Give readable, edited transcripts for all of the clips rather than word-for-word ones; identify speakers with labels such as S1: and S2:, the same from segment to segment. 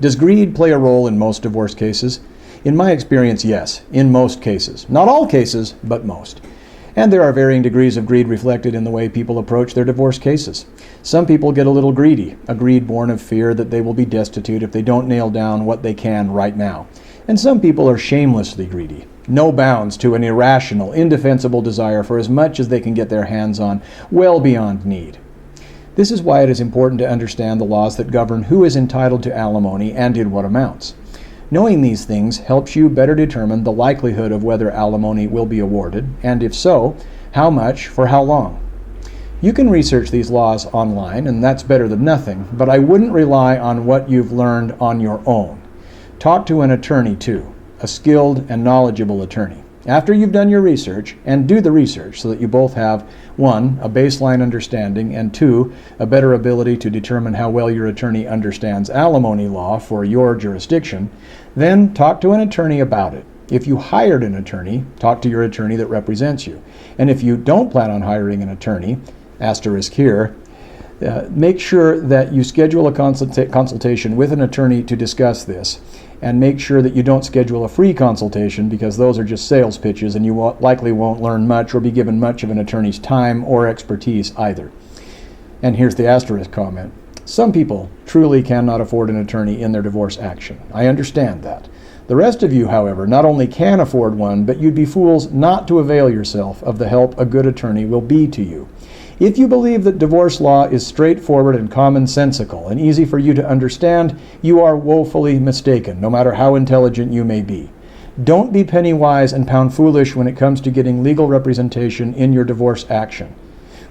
S1: Does greed play a role in most divorce cases? In my experience, yes, in most cases. Not all cases, but most. And there are varying degrees of greed reflected in the way people approach their divorce cases. Some people get a little greedy, a greed born of fear that they will be destitute if they don't nail down what they can right now. And some people are shamelessly greedy. No bounds to an irrational, indefensible desire for as much as they can get their hands on, well beyond need. This is why it is important to understand the laws that govern who is entitled to alimony and in what amounts. Knowing these things helps you better determine the likelihood of whether alimony will be awarded, and if so, how much for how long. You can research these laws online, and that's better than nothing, but I wouldn't rely on what you've learned on your own. Talk to an attorney too, a skilled and knowledgeable attorney. After you've done your research, and do the research so that you both have, 1, a baseline understanding, and 2, a better ability to determine how well your attorney understands alimony law for your jurisdiction, then talk to an attorney about it. If you hired an attorney, talk to your attorney that represents you. And if you don't plan on hiring an attorney, asterisk here, make sure that you schedule a consultation with an attorney to discuss this. And make sure that you don't schedule a free consultation, because those are just sales pitches and you likely won't learn much or be given much of an attorney's time or expertise either. And here's the asterisk comment. Some people truly cannot afford an attorney in their divorce action. I understand that. The rest of you, however, not only can afford one, but you'd be fools not to avail yourself of the help a good attorney will be to you. If you believe that divorce law is straightforward and commonsensical and easy for you to understand, you are woefully mistaken, no matter how intelligent you may be. Don't be penny wise and pound foolish when it comes to getting legal representation in your divorce action.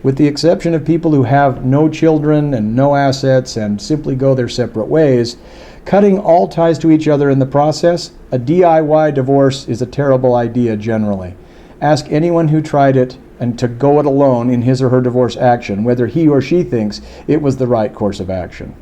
S1: With the exception of people who have no children and no assets and simply go their separate ways, cutting all ties to each other in the process, a DIY divorce is a terrible idea generally. Ask anyone who tried it and to go it alone in his or her divorce action, whether he or she thinks it was the right course of action.